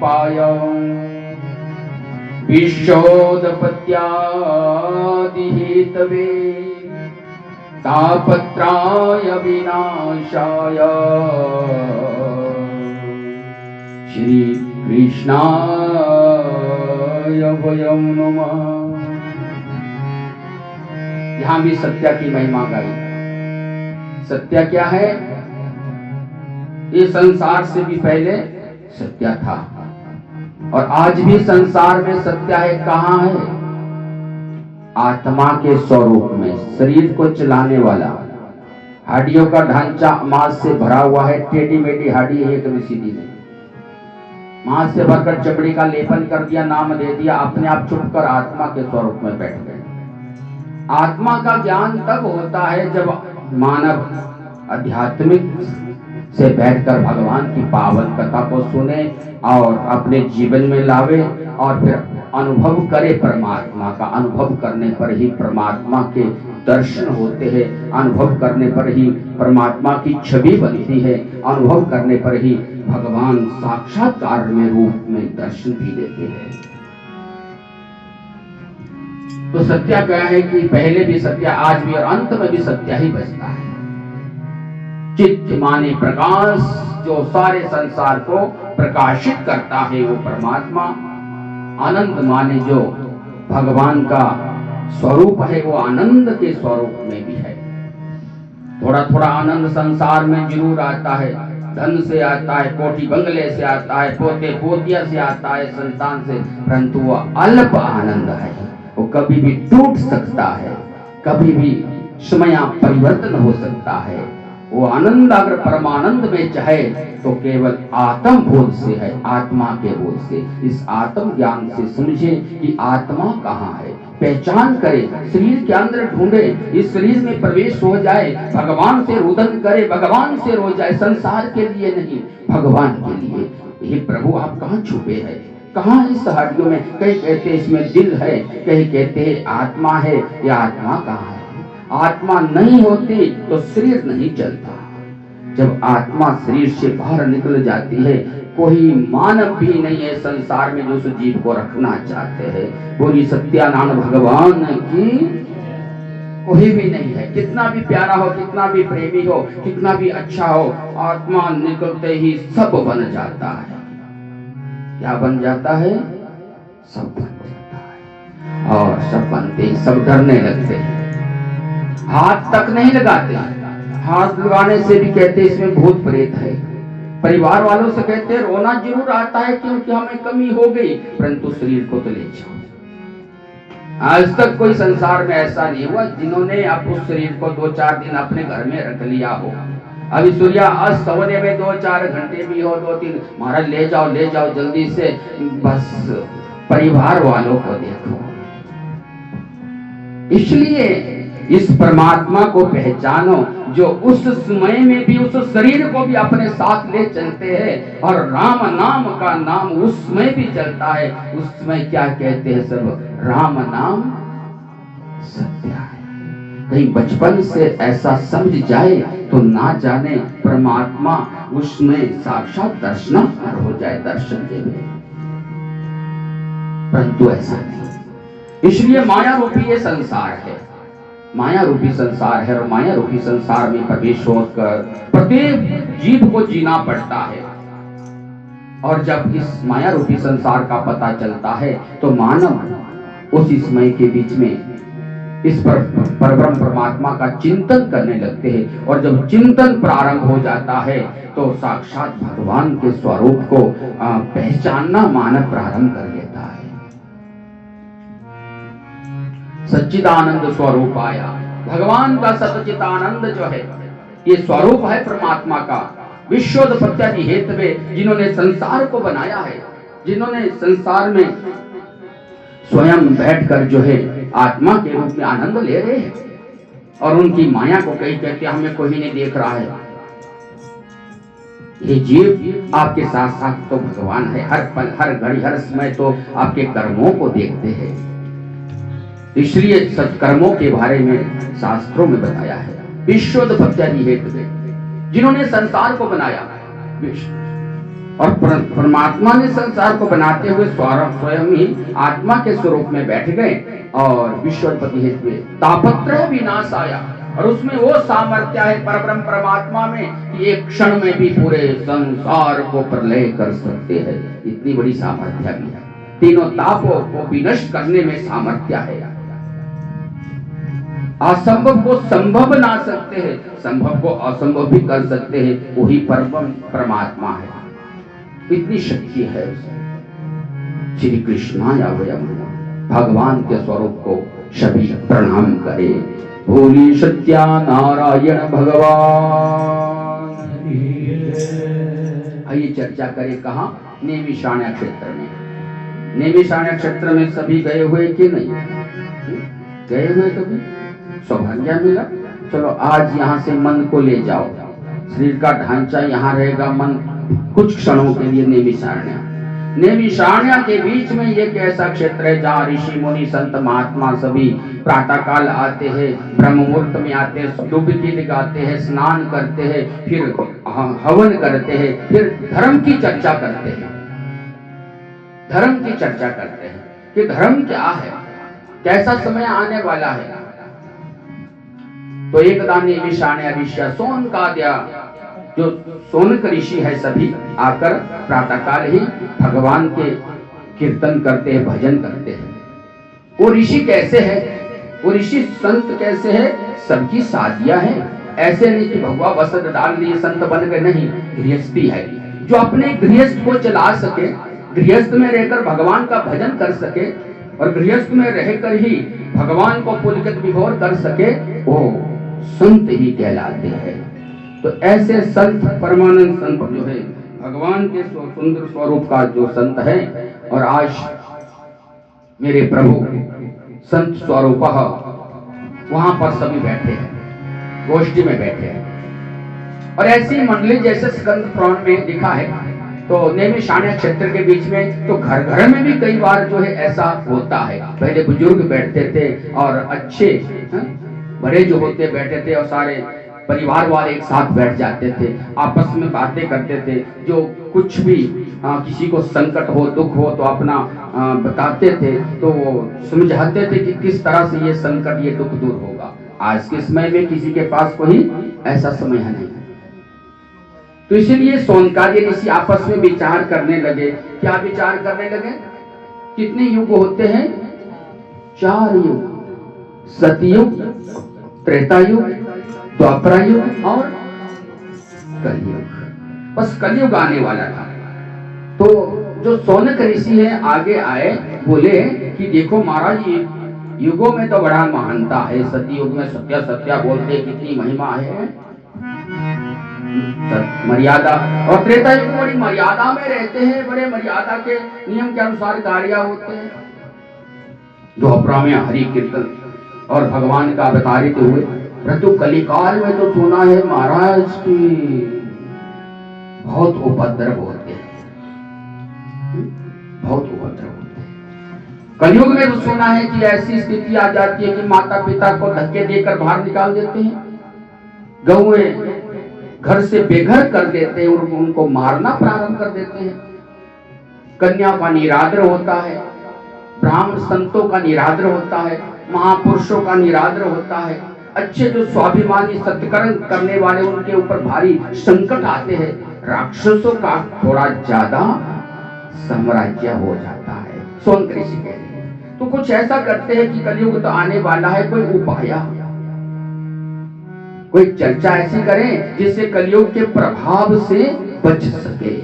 स्वरूपाय विश्वोत्पत्त्यादिहेतवे तापत्राय विनाशाय श्री कृष्णाय वयं नमः। यहां भी सत्या की महिमा गाई। सत्या क्या है? ये संसार से भी पहले सत्या था और आज भी संसार में सत्या है। कहां है? आत्मा के स्वरूप में। शरीर को चलाने वाला, हड्डियों का ढांचा मांस से भरा हुआ है, टेढ़ी मेढ़ी हड्डी एक भी सीधी नहीं। मांस से भरकर चमड़ी का लेपन कर दिया, नाम दे दिया, अपने आप चुप कर आत्मा के स्वरूप में बैठ गए। आत्मा का ज्ञान तब होता है जब मानव आध्यात्मिक से बैठकर भगवान की पावन कथा को सुने और अपने जीवन में लावे और फिर अनुभव करे परमात्मा का। अनुभव करने पर ही परमात्मा के दर्शन होते हैं, अनुभव करने पर ही परमात्मा की छवि बनती है, अनुभव करने पर ही भगवान साक्षात्कार में रूप में दर्शन भी देते हैं। तो सत्या क्या है कि पहले भी सत्या, आज भी और अंत में भी सत्या ही बचता है। चित्त माने प्रकाश, जो सारे संसार को प्रकाशित करता है वो परमात्मा। आनंद माने जो भगवान का स्वरूप है, वो आनंद के स्वरूप में भी है। थोड़ा थोड़ा आनंद संसार में जरूर आता है, धन से आता है, कोठी बंगले से आता है, पोते पोतिया से आता है, संतान से, परंतु वो अल्प आनंद है। वो कभी भी टूट सकता है, कभी भी समय परिवर्तन हो सकता है। वो आनंद अगर परमानंद में चाहे तो केवल आत्म बोध से है, आत्मा के बोध से। इस आत्म ज्ञान से समझे कि आत्मा कहाँ है, पहचान करे, शरीर के अंदर ढूंढे, इस शरीर में प्रवेश हो जाए, भगवान से रुदन करे, भगवान से रो जाए, संसार के लिए नहीं, भगवान के लिए। ये प्रभु आप कहाँ छुपे हैं, कहाँ इस हड्डियों में? कहीं कहते इसमें दिल है, कहीं कहते आत्मा है। या आत्मा कहाँ है? आत्मा नहीं होती तो शरीर नहीं चलता। जब आत्मा शरीर से बाहर निकल जाती है, कोई मानव भी नहीं है संसार में जो उस जीव को रखना चाहते हैं। बोली सत्यानंद भगवान की कोई भी नहीं है। कितना भी प्यारा हो, कितना भी प्रेमी हो, कितना भी अच्छा हो, आत्मा निकलते ही सब बन जाता है। क्या बन जाता है? सब बन जाता है। और सब बनते ही सब डरने लगते हैं, हाथ तक नहीं लगाते। हाथ लगाने से भी कहते इसमें भूत प्रेत है। परिवार वालों से कहते रोना जरूर आता है क्योंकि हमें कमी हो गई, परंतु शरीर को तो ले जाओ। आज तक कोई संसार में ऐसा नहीं हुआ जिन्होंने अब उस शरीर को 2-4 दिन अपने घर में रख लिया हो। अभी सूर्य अस्त होने में 2-4 घंटे भी हो, 2-3, महाराज ले जाओ जल्दी से। बस परिवार वालों को देखो। इसलिए इस परमात्मा को पहचानो जो उस समय में भी उस शरीर को भी अपने साथ ले चलते हैं, और राम नाम का नाम उस समय भी चलता है। उस समय क्या कहते हैं सब? राम नाम सत्य है। कहीं बचपन से ऐसा समझ जाए तो ना जाने परमात्मा उसमें साक्षात दर्शन हो जाए, दर्शन के लिए, परंतु ऐसा नहीं। इसलिए माया रूपी ये संसार है, माया रूपी संसार है, और माया रूपी संसार में प्रवेश होकर प्रत्येक जीव को जीना पड़ता है। और जब इस माया रूपी संसार का पता चलता है तो मानव उसी समय के बीच में इस परब्रह्म परमात्मा का चिंतन करने लगते हैं। और जब चिंतन प्रारंभ हो जाता है तो साक्षात भगवान के स्वरूप को पहचानना मानव प्रारंभ कर लेता है। सच्चिदानंद स्वरूप आया, भगवान का सच्चिदानंद जो है ये स्वरूप है परमात्मा का। विश्वोत्पत्ति हेतवे, जिन्होंने संसार को बनाया है, जिन्होंने संसार में स्वयं बैठकर जो है आत्मा के रूप में आनंद ले रहे हैं, और उनकी माया को कई कहते हमें कोई नहीं देख रहा है। ये जीव आपके साथ साथ तो भगवान है, हर पल हर घड़ी हर समय तो आपके कर्मों को देखते हैं। इसलिए सत्कर्मों के बारे में शास्त्रों में बताया है। विश्वोत्पत्ति हेतवे, जिन्होंने संसार को बनाया, और परमात्मा ने संसार को बनाते हुए स्वयं ही आत्मा के स्वरूप में बैठ गए और विश्वोत्पत्ति हेतु तापत्रय विनाश आया। और उसमें वो सामर्थ्य है परब्रह्म परमात्मा में कि एक क्षण में भी पूरे संसार को प्रलय कर सकते हैं। इतनी बड़ी सामर्थ्य भी है। तीनों तापों को विनष्ट करने में सामर्थ्य है। असंभव को संभव बना सकते हैं, संभव को असंभव भी कर सकते हैं। वही परब्रह्म परमात्मा है। इतनी शक्ति है। श्री कृष्णाय वयम्, भगवान के स्वरूप को सभी प्रणाम करे। भोली सत्या नारायण भगवान। आइए चर्चा करें कहा, नैमिषारण्य क्षेत्र में। नैमिषारण्य क्षेत्र में सभी गए हुए कि नहीं? गए हुए कभी? सौभाग्य मिला। चलो आज यहाँ से मन को ले जाओ। शरीर का ढांचा यहाँ रहेगा, मन कुछ क्षणों के लिए नैमिषारण्य। नैमिषारण्य के बीच में एक ऐसा क्षेत्र है जहाँ ऋषि मुनि संत महात्मा सभी प्रातः काल आते हैं, ब्रह्म मुहूर्त में आते हैं, डुबकी लगाते हैं, स्नान करते हैं, फिर हवन करते हैं, फिर धर्म की चर्चा करते हैं। धर्म की चर्चा करते हैं कि धर्म क्या है, कैसा समय आने वाला है। तो एकदा नैमिषारण्य ऋषि सोनकाद्या, जो सोनक ऋषि है, सभी आकर प्रातःकाल ही भगवान के कीर्तन करते हैं, भजन करते हैं। वो ऋषि कैसे है? वो ऋषि संत कैसे है? सबकी शादियां हैं। ऐसे नहीं कि भगवा वस्त्र डाल लिए संत बन गए, नहीं। गृहस्थी है जो अपने गृहस्थ को चला सके, गृहस्थ में रहकर भगवान का भजन कर सके और गृहस्थ में रहकर ही भगवान को पुलकित विभोर कर सके, वो संत ही कहलाते हैं। तो ऐसे संत, परमानंद संत जो है, भगवान के सुंदर स्वरूप का जो संत है, और आज मेरे प्रभु संत स्वरूप वहां पर सभी बैठे हैं, गोष्ठी में बैठे हैं। और ऐसी मंडली जैसे स्कंद पुराण में लिखा है, तो नैमिषारण्य क्षेत्र के बीच में तो घर घर में भी कई बार जो है ऐसा होता है। पहले बुजुर्ग बैठते थे और अच्छे बड़े जो होते बैठे थे और सारे परिवार वाले एक साथ बैठ जाते थे, आपस में बातें करते थे। जो कुछ भी किसी को संकट हो, दुख हो तो अपना बताते थे, तो वो समझाते थे कि किस तरह से ये संकट, ये दुख दूर होगा। आज के समय में किसी के पास कोई ऐसा समय है नहीं। तो इसलिए सोनकाद्य ऋषि आपस में विचार करने लगे। क्या विचार करने लगे? कितने युग होते हैं? 4 युग, सतयुग, त्रेता युग, द्वापर युग और कलयुग। बस कलयुग आने वाला था। तो जो सौनक ऋषि है आगे आए, बोले कि देखो महाराज, युगों में तो बड़ा महानता है। सतयुग में सत्या सत्या बोलते, कितनी महिमा है, मर्यादा। और त्रेता युग बड़ी मर्यादा में रहते हैं, बड़े मर्यादा के नियम के अनुसार कार्य होते हैं। द्वापर में हरि कीर्तन और भगवान का अवतारित हुए। परंतु कलिकाल में तो सुना है महाराज की बहुत उपद्रव होते हैं, बहुत उपद्रव होते हैं। कलयुग में तो सुना है कि ऐसी स्थिति आ जाती है कि माता पिता को धक्के देकर बाहर निकाल देते हैं, गौएं घर से बेघर कर देते हैं, उनको मारना प्रारंभ कर देते हैं। कन्या का निरादर होता है, ब्राह्मण संतों का निरादर होता है, महापुरुषों का निरादर होता है। अच्छे जो स्वाभिमानी सत्कर्म करने वाले, उनके ऊपर भारी संकट आते हैं। राक्षसों का थोड़ा ज्यादा साम्राज्य हो जाता है। सोनक ऋषि कहते हैं। तो कुछ ऐसा करते हैं कि कलयुग तो आने वाला है, कोई उपाय, कोई चर्चा ऐसी करें जिससे कलयुग के प्रभाव से बच सके,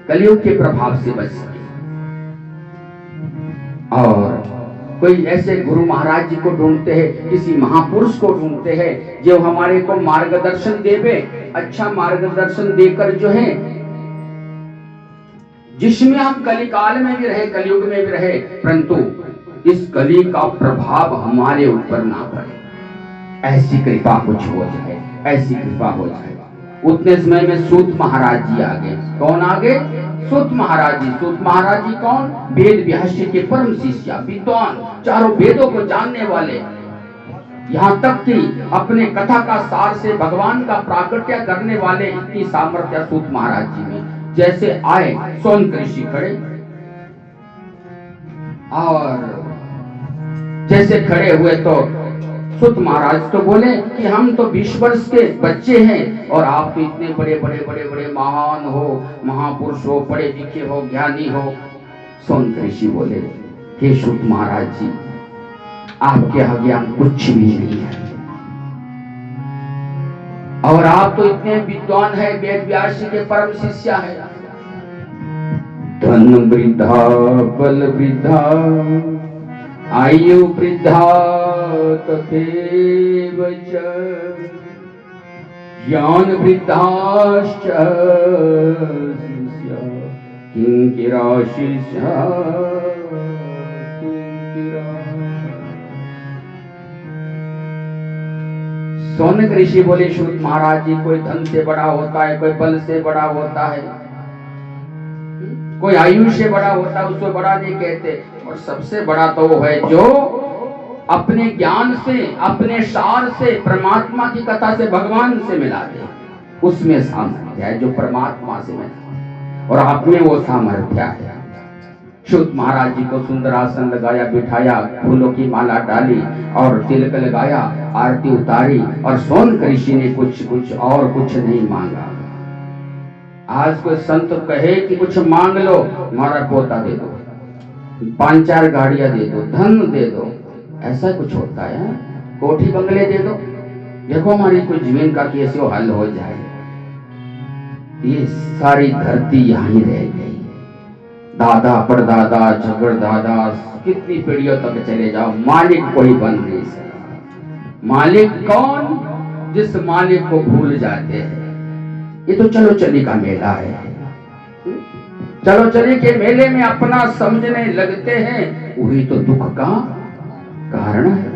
कलयुग के प्रभाव से बच सके। और कोई ऐसे गुरु महाराज जी को ढूंढते हैं, किसी महापुरुष को ढूंढते हैं जो हमारे को मार्गदर्शन देवे, अच्छा मार्गदर्शन देकर जो है, जिसमें हम कलिकाल में भी रहे, कलयुग में भी रहे, परंतु इस कली का प्रभाव हमारे ऊपर ना पड़े। ऐसी कृपा कुछ हो जाए, ऐसी कृपा हो जाए। उतने समय में सूत महाराज जी आ गए। कौन आ गए? सूत महाराज जी। सूत महाराज जी कौन? वेद व्यास जी के परम शिष्य, विद्वान, चारों वेदों को जानने वाले। यहाँ तक कि अपने कथा का सार से भगवान का प्राकट्य करने वाले, इतनी सामर्थ्य सूत महाराज जी में। जैसे आए सोनक ऋषि खड़े, और जैसे खड़े हुए तो सुत महाराज तो बोले कि हम तो 20 वर्ष के बच्चे हैं और आप तो इतने बड़े बड़े बड़े बड़े महान हो, महापुरुष हो, पढ़े लिखे हो, ज्ञानी हो। सोनक ऋषि बोले, हे सुत महाराज जी, आपके आगे हम कुछ भी नहीं है, और आप तो इतने विद्वान है, वेद व्यास जी के परम शिष्य है। धन वृद्धा बल वृद्धा आयु वृद्धा तथैव च ज्ञान वृद्धाश्च शिष्या किंकिरा शिष्या किंकिरा। सोनक ऋषि बोले, सुत महाराज जी, कोई धन से बड़ा होता है, कोई बल से बड़ा होता है, कोई आयु से बड़ा होता है, उसको बड़ा नहीं कहते। और सबसे बड़ा तो वो है जो अपने ज्ञान से, अपने सार से, परमात्मा की कथा से भगवान से मिला दे, उसमें सामर्थ्य है, जो परमात्मा से मिला, और आप में वो सामर्थ्य है। सुत महाराज जी को सुंदर आसन लगाया, बिठाया, फूलों की माला डाली और तिलक लगाया, आरती उतारी, और सोनक ऋषि ने कुछ और कुछ नहीं मांगा। आज कोई संत कहे कि कुछ मांग लो, हमारा पोता दे दो, 5-4 गाड़ियां दे दो, धन दे दो, ऐसा कुछ होता है? कोठी बंगले दे दो, देखो हमारी कोई जमीन का केस हो हल हो जाए। ये सारी धरती यहीं रह गई। दादा परदादा झगड़दादा कितनी पीढ़ियों तक चले जाओ, मालिक कोई बन नहीं सकता। मालिक कौन? जिस मालिक को भूल जाते हैं। ये तो चलो चली का मेला है, चलो चली के मेले में अपना समझने लगते हैं, वही तो दुख का कारण है।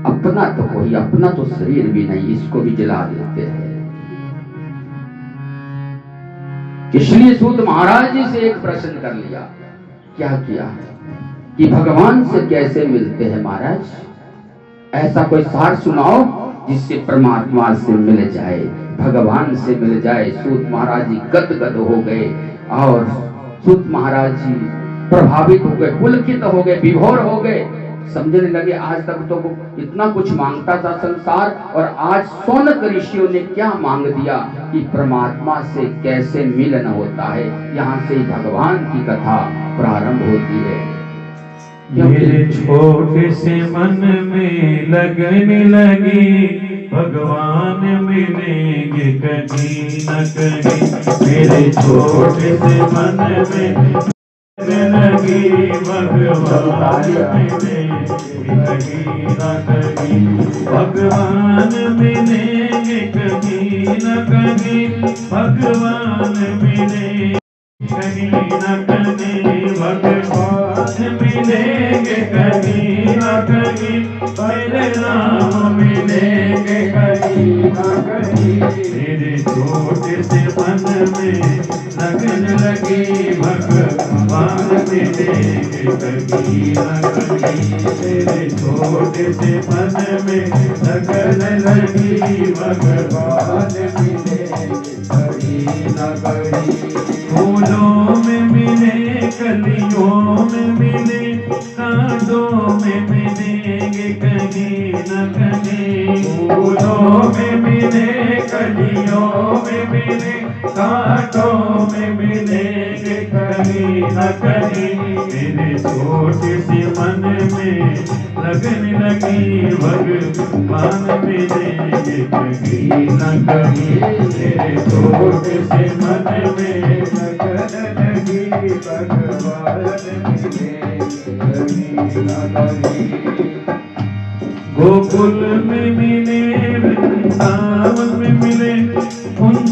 अपना तो कोई, अपना तो शरीर भी नहीं, इसको भी जला देते हैं। इसलिए सूत महाराज जी से एक प्रश्न कर लिया, क्या किया कि भगवान से कैसे मिलते हैं महाराज? ऐसा कोई सार सुनाओ जिससे परमात्मा से मिल जाए, भगवान से मिल जाए। सूत महाराज जी गदगद हो गए और सूत महाराज जी प्रभावित हो गए, पुलकित हो गए, विभोर हो गए। समझने लगे आज तक तो इतना कुछ मांगता था संसार, और आज सोनक ऋषियों ने क्या मांग दिया कि परमात्मा से कैसे मिलन होता है। यहाँ से भगवान की कथा प्रारंभ होती है। मेरे छोटे से मन में लगने लगी, भगवान मिलेंगे कहीं न कहीं। मेरे छोटे से मन में लगने लगी, भगवान मिलेंगे कहीं न कहीं। भगवान मिलेंगे कहीं न कहीं, भगवान मिलेंगे कहीं न कहीं, भगवान मिलेंगे कहीं न कहीं, मेरे राम मिलेंगे कहीं न कहीं। मेरे छोटे से मन में लगने लगी, भगवान मिलेंगे कहीं न कहीं। मेरे छोटे से मन में लगने लगी, भगवान मिलेंगे कहीं न कहीं। फूलों में मिले, कलियों में मिले, कांटों में मिलेंगे कहीं न कहीं। फूलों में मिले, कलियों में मिले, कांटों में मिलेंगे कहीं न कहीं। मेरे छोटे से मन में लगने लगी, भगवान मिलेंगे कहीं न कहीं। मेरे छोटे से मन में लगने लगी, भगवान मिलेंगे कहीं न कहीं। गोकुल में मिले, वृंदावन में मिले, कुंज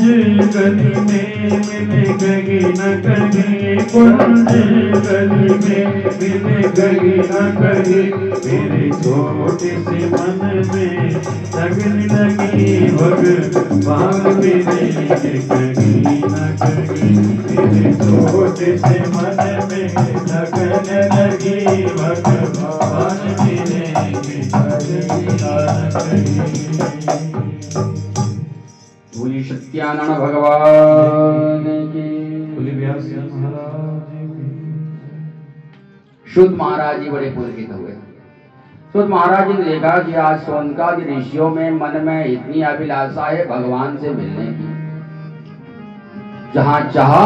गली में मिले कहीं न कहीं। कुंज गली में मिले कहीं न कहीं। मेरे छोटे से मन में लगने लगी, भगवान मिलेंगे कहीं न कहीं। मेरे छोटे से मन में लगने लगी, भगवान मिलेंगे कहीं न कहीं। बोलिए सत्यानंद भगवान की। शुद्ध महाराज जी बड़े पुलकित हुए। शुद्ध महाराज जी ने देखा कि आज सोनकादि ऋषियों में मन में इतनी अभिलाषा है भगवान से मिलने की, जहां चाहा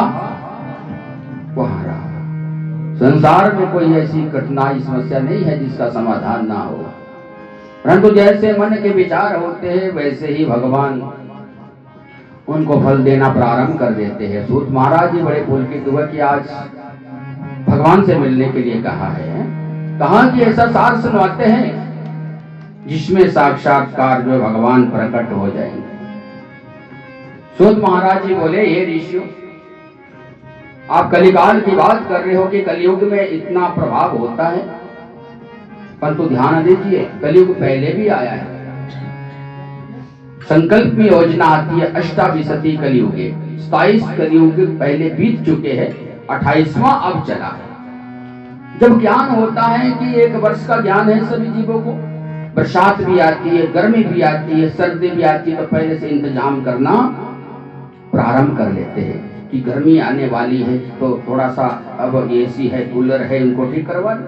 वहां रहा। संसार में कोई ऐसी कठिनाई समस्या नहीं है जिसका समाधान ना हो, परंतु जैसे मन के विचार होते हैं वैसे ही भगवान उनको फल देना प्रारंभ कर देते हैं। सूत महाराज जी बड़े पुलकित हुए कि आज भगवान से मिलने के लिए कहा है। कहा कि ऐसा सार सुनवाते हैं जिसमें साक्षात्कार जो भगवान प्रकट हो जाएंगे। सूत महाराज जी बोले, ये ऋषियों, आप कलिकाल की बात कर रहे हो कि कलयुग में इतना प्रभाव होता है, परंतु ध्यान दीजिए कलयुग पहले भी आया है। संकल्प में योजना आती है अष्टाविशति कलयुगे, 27 कलयुग पहले बीत चुके हैं, 28वां अब चला है। जब ज्ञान होता है कि 1 वर्ष का ज्ञान है सभी जीवों को, बरसात भी आती है, गर्मी भी आती है, सर्दी भी आती है, तो पहले से इंतजाम करना प्रारंभ कर लेते हैं कि गर्मी आने वाली है तो थोड़ा सा अब एसी है, कूलर है, इनको ठीक करवा दो।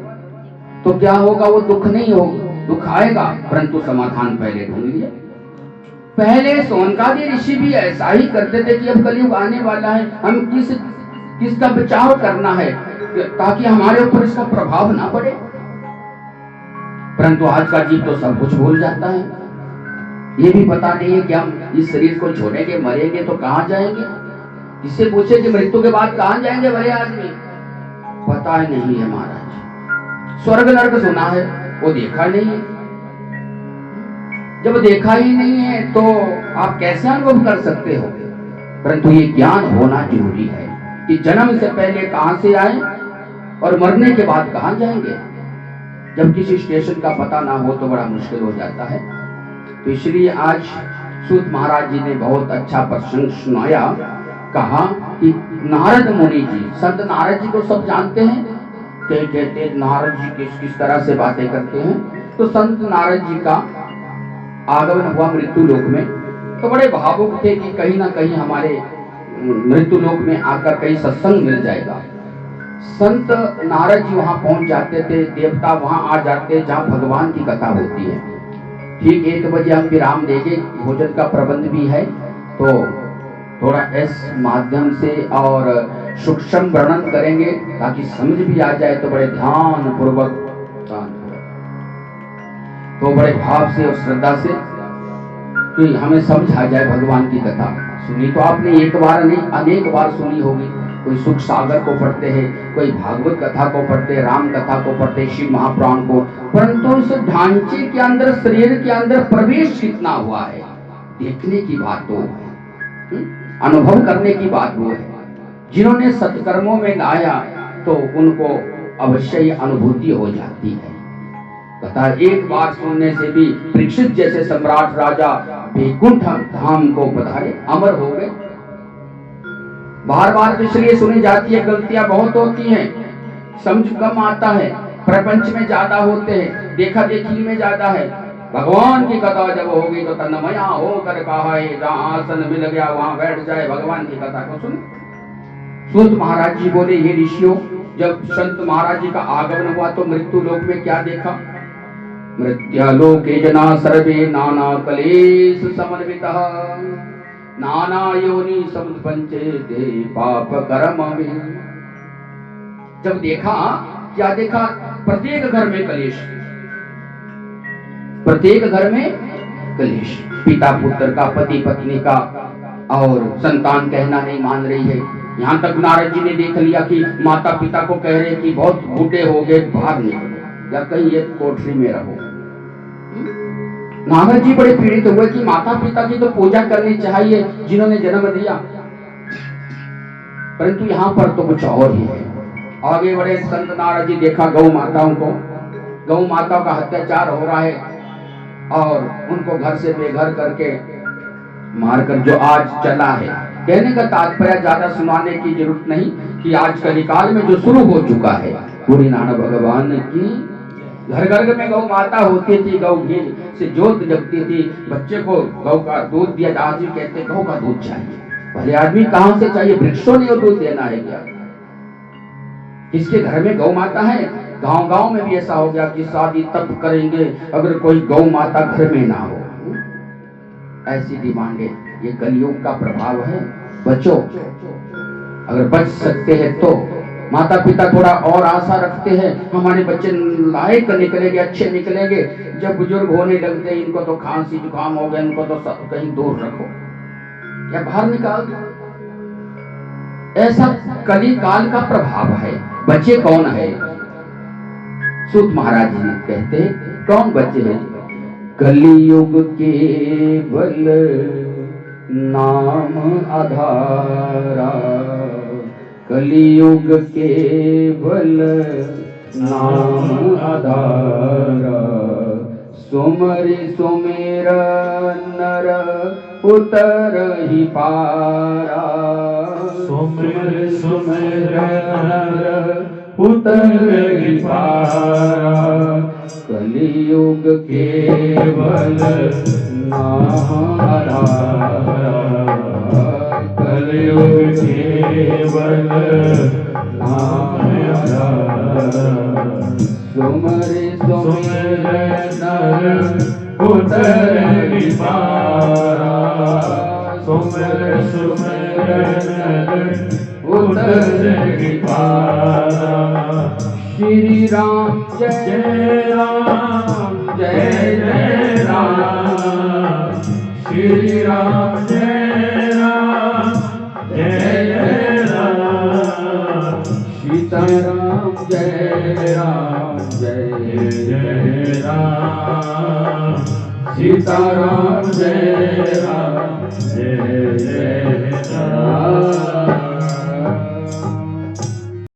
तो क्या होगा, वो दुख नहीं होगा, दुख आएगा परंतु समाधान पहले ढूंढ लिया। पहले सोनकादि ऋषि भी ऐसा ही करते थे कि अब कलयुग आने वाला है, हम किसका बचाव करना है ताकि हमारे ऊपर इसका प्रभाव ना पड़े। परंतु आज का जीव तो सब कुछ भूल जाता है, ये भी पता नहीं है कि हम इस शरीर को छोड़ेंगे, मरेंगे तो कहां जाएंगे। किससे पूछे कि मृत्यु के बाद कहां जाएंगे भले आदमी, पता ही नहीं है महाराज। स्वर्ग नरक सुना है, वो देखा नहीं है। जब देखा ही नहीं है तो आप कैसे अनुभव कर सकते हो। परंतु ये ज्ञान होना जरूरी है कि जन्म से पहले कहां से आए और मरने के बाद कहां जाएंगे। जब किसी स्टेशन का पता ना हो तो बड़ा मुश्किल हो जाता है। तो इसलिए आज सूत महाराज जी ने बहुत अच्छा प्रसंग सुनाया। कहा कि नारद मुनि जी, संत नारद जी को सब जानते हैं, कहते हैं नारद जी किस तरह से बातें करते हैं। तो संत नारद जी का आगमन हुआ मृत्यु लोक में, तो बड़े भावुक थे कि कहीं ना कहीं हमारे मृत्यु लोक में आकर कहीं सत्संग मिल जाएगा। संत नारद जी वहां पहुंच जाते थे, देवता वहां आ जाते जहां भगवान की कथा होती है। ठीक 1 बजे हम विराम देंगे, भोजन का प्रबंध भी है, तो थोड़ा इस माध्यम से और सूक्ष्म वर्णन करेंगे ताकि समझ भी आ जाए। तो बड़े ध्यान पूर्वक, तो बड़े भाव से और श्रद्धा से कि हमें समझ आ जाए भगवान की कथा। सुनी तो आपने एक बार नहीं, अनेक बार सुनी होगी। कोई सुख सागर को पढ़ते हैं, कोई भागवत कथा को पढ़ते हैं, राम कथा को पढ़ते हैं, शिव महापुराण को, परंतु उस ढांचे के अंदर, शरीर के अंदर प्रवेश कितना हुआ है, देखने की बात तो है, अनुभव करने की बात वो है। जिन्होंने सत्कर्मों में गाया तो उनको अवश्य ही अनुभूति हो जाती है। कथा एक बार सुनने से भी परीक्षित जैसे सम्राट राजा वैकुंठ धाम को पधारे, अमर हो गए। बार बार इसलिए सुनी जाती है, गलतियां बहुत होती हैं, समझ कम आता है, प्रपंच में ज्यादा होते हैं, देखा देखी में ज्यादा है। भगवान की कथा जब होगी तो तन्मया होकर कहा है, जहां आसन मिल गया वहां बैठ जाए, भगवान की कथा को सुन। सूत महाराज जी बोले, ये ऋषियों, जब संत महाराज जी का आगमन हुआ तो मृत्यु लोक में क्या देखा। मृत्यालोके जना सर्वे नाना कलेश समन्वितः, नाना योनि समुत्पन्चे ते पाप कर्म में। जब देखा, क्या देखा, प्रत्येक घर में कलेश, प्रत्येक घर में कलेश, पिता पुत्र का, पति पत्नी का, और संतान कहना नहीं मान रही है। यहाँ तक नारद जी ने देख लिया कि माता पिता को कह रहे कि बहुत बूढ़े हो गए, बाहर निकलो या कहीं एक कोठरी में रहो। नारद जी बड़े पीड़ित हुए कि माता पिता की तो पूजा करनी चाहिए जिन्होंने जन्म दिया, परंतु यहाँ पर तो कुछ और ही है। आगे बड़े संत नारद जी देखा गौ माताओं को, गौ माताओं का अत्याचार हो रहा है और उनको घर से बेघर करके मारकर जो आज चला है। कहने का तात्पर्य ज्यादा सुनाने की जरूरत नहीं कि आज कलिकाल में जो शुरू हो चुका है, पूरी नानक भगवान की घर घर में गौ माता होती थी, गौ घी से जोत जगती थी, बच्चे को गौ का दूध दिया। आज भी कहते गौ का दूध चाहिए, भले आदमी कहां से चाहिए, वृक्षों ने दूध देना है क्या। किसके घर में गौ माता है? गांव गांव में भी ऐसा हो गया कि शादी तब करेंगे अगर कोई गौ माता घर में ना हो। ऐसी डिमांडें, ये कलयुग का प्रभाव है। बचो, अगर बच सकते हैं तो। माता पिता थोड़ा और आशा रखते हैं, हमारे बच्चे लायक निकलेंगे, अच्छे निकलेंगे। जब बुजुर्ग होने लगते हैं, इनको तो खांसी जुकाम हो गया, इनको तो कहीं दूर रखो या बाहर निकाल दो। ऐसा कली काल का प्रभाव है। बच्चे कौन है? सूत महाराज जी कहते हैं, कौन बच्चे हैं? कलियुग केवल नाम आधारा, कलियुग केवल नाम आधारा, सुमरि सुमेर नर उतर ही पारा, सुमिर सुमिर नर उतर ही पारा, कलियुग केवल नाम आधारा, कलियुग केवल नाम आधारा, सुमरि सुमेर नर उतर ही पारा, सुमिर सुमिर नर उतर ही पारा। श्री राम जय राम जय जय राम, श्री राम जय राम जय जय राम, सीताराम जय राम जय जय राम, सीताराम जय राम जय जय